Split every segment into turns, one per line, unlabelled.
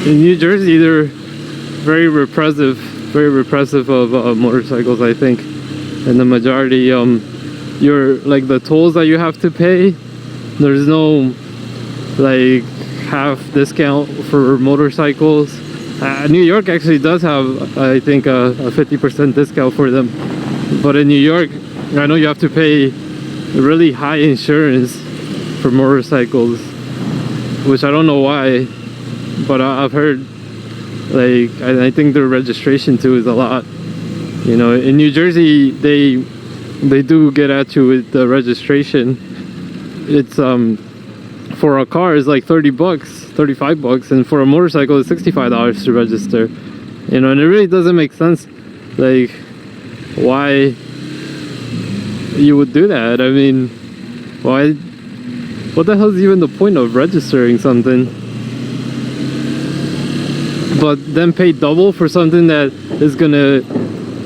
in New Jersey, they're very repressive of motorcycles, I think. And the majority, you're like the tolls that you have to pay, there's no like half discount for motorcycles. New York actually does have, I think, a 50% discount for them. But in New York, I know you have to pay really high insurance for motorcycles, which I don't know why, but I've heard, like, I think their registration too is a lot. You know, in New Jersey, they do get at you with the registration. It's for a car is like 30 bucks, 35 bucks, and for a motorcycle it's $65 to register. You know, and it really doesn't make sense, like, why you would do that. I mean, why? What the hell is even the point of registering something? But then pay double for something that is gonna,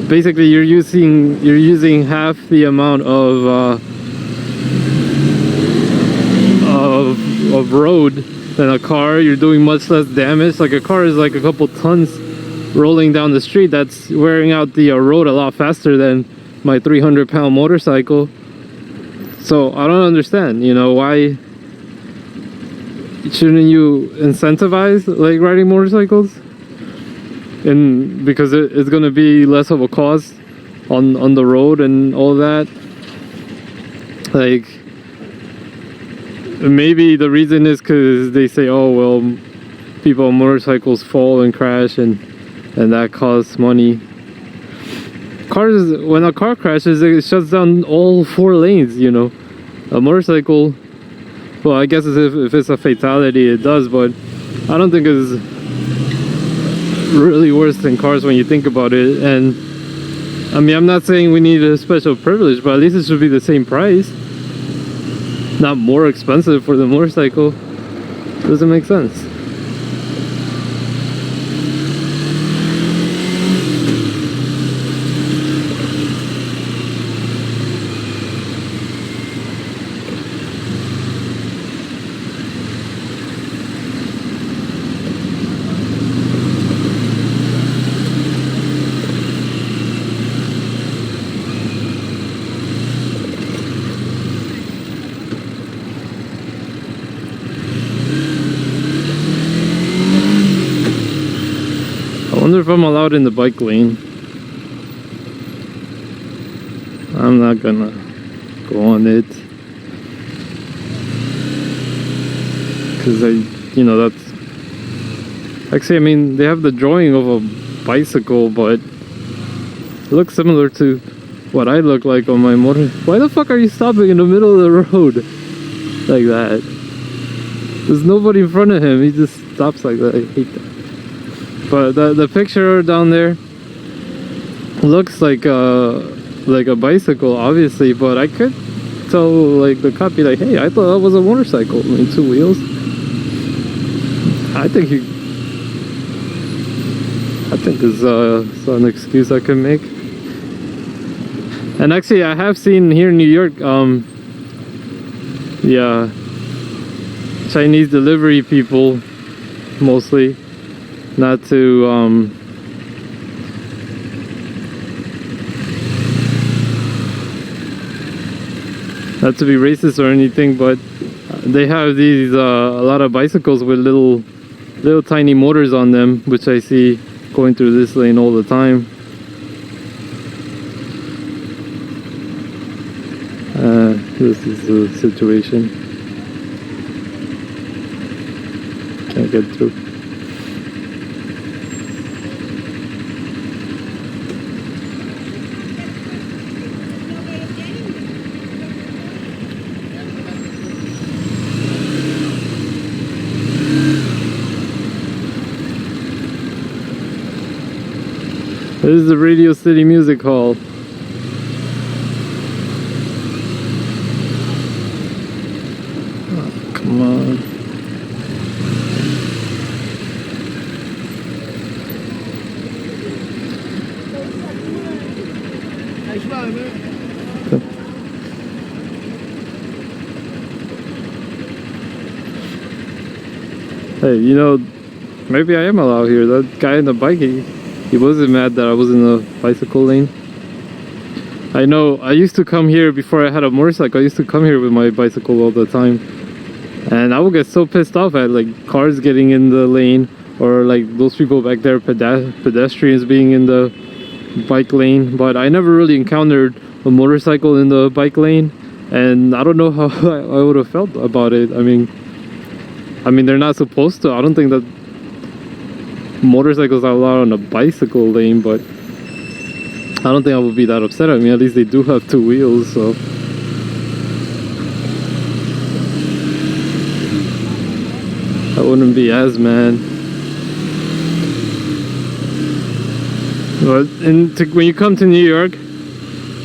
basically you're using half the amount of road than a car. You're doing much less damage. Like a car is like a couple tons rolling down the street. That's wearing out the road a lot faster than my 300-pound motorcycle. So I don't understand, you know, why shouldn't you incentivize like riding motorcycles? And because it's going to be less of a cost on the road and all that. Like, maybe the reason is because they say, oh well, people on motorcycles fall and crash, and that costs money. Cars, when a car crashes, it shuts down all 4 lanes, you know. A motorcycle, well, I guess if it's a fatality it does, but I don't think it's really worse than cars when you think about it. And I mean, I'm not saying we need a special privilege, but at least it should be the same price, not more expensive for the motorcycle. Doesn't make sense. I wonder if I'm allowed in the bike lane. I'm not gonna go on it, because you know, that's actually, I mean, they have the drawing of a bicycle, but it looks similar to what I look like on my motor. Why the fuck are you stopping in the middle of the road like that? There's nobody in front of him. He just stops like that. I hate that. But the picture down there looks like a bicycle, obviously, but I could tell, like, the cop be like, hey, I thought that was a motorcycle. I mean, 2 wheels. I think is an excuse I can make. And actually, I have seen here in New York, yeah, Chinese delivery people, mostly, not to not to be racist or anything, but they have these a lot of bicycles with little tiny motors on them, which I see going through this lane all the time. This is the situation. Can't get through. This is the Radio City Music Hall. Oh, come on. Hey, you know, maybe I am allowed here. That guy in the bike, he wasn't mad that I was in the bicycle lane. I know, I used to come here before I had a motorcycle. I used to come here with my bicycle all the time. And I would get so pissed off at like cars getting in the lane, or like those people back there, pedestrians being in the bike lane. But I never really encountered a motorcycle in the bike lane, and I don't know how I would have felt about it. I mean they're not supposed to. I don't think that motorcycles are allowed on a bicycle lane, but I don't think I would be that upset. I mean, at least they do have two wheels, so. I wouldn't be as mad. But when you come to New York,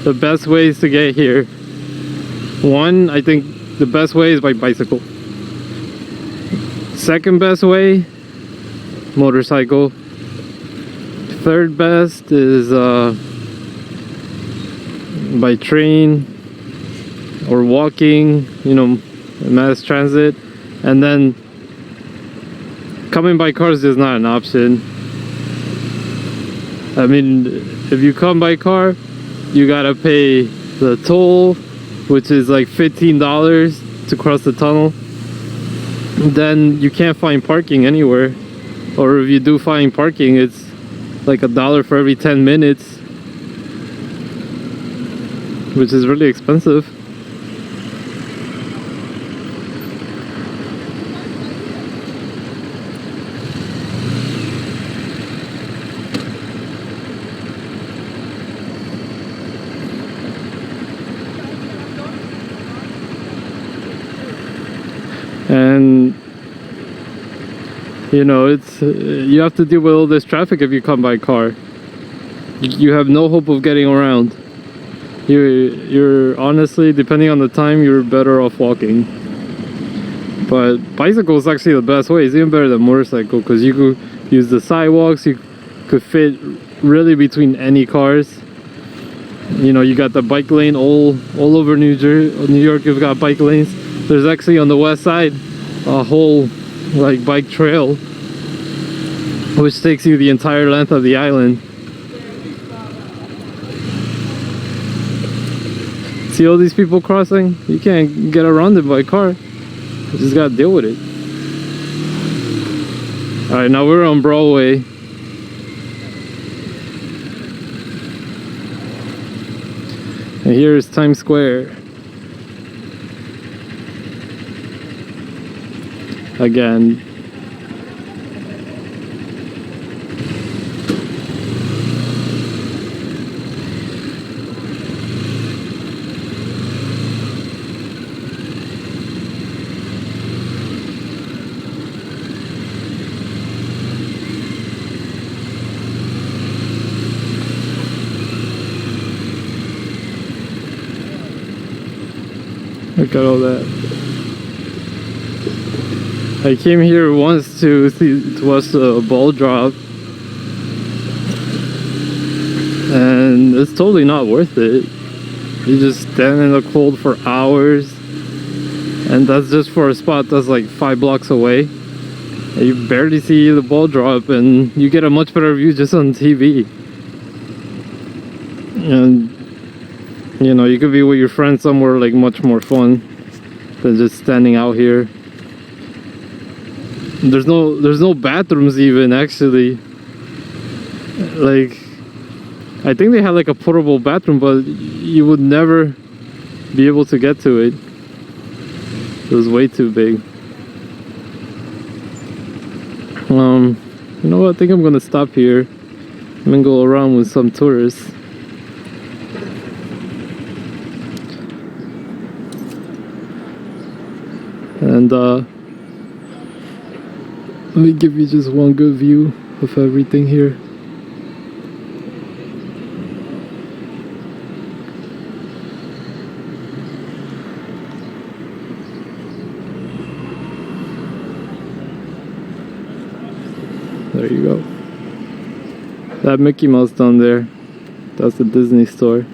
the best ways to get here. One, I think the best way is by bicycle. Second best way, motorcycle. Third best is by train or walking, you know, mass transit. And then coming by car is just not an option. I mean, if you come by car, you gotta pay the toll, which is like $15 to cross the tunnel. Then you can't find parking anywhere, or if you do find parking, it's like $1 for every 10 minutes, which is really expensive. And you know, it's you have to deal with all this traffic if you come by car. You have no hope of getting around. You're honestly, depending on the time, you're better off walking. But bicycle is actually the best way. It's even better than motorcycle, because you could use the sidewalks. You could fit really between any cars. You know, you got the bike lane all over New York. You've got bike lanes. There's actually on the west side a whole like bike trail, which takes you the entire length of the island. See all these people crossing? You can't get around them by car. You just gotta deal with it. Alright, now we're on Broadway. And here's Times Square. Again. Look at all that. I came here once to watch the ball drop, and it's totally not worth it. You just stand in the cold for hours, and that's just for a spot that's like 5 blocks away. And you barely see the ball drop, and you get a much better view just on TV. And you know, you could be with your friends somewhere like much more fun than just standing out here. There's no bathrooms even, actually. Like, I think they had like a portable bathroom, but you would never be able to get to it. It was way too big. You know what? I think I'm gonna stop here. I'm gonna go around with some tourists. And let me give you just one good view of everything here. There you go. That Mickey Mouse down there, that's the Disney store.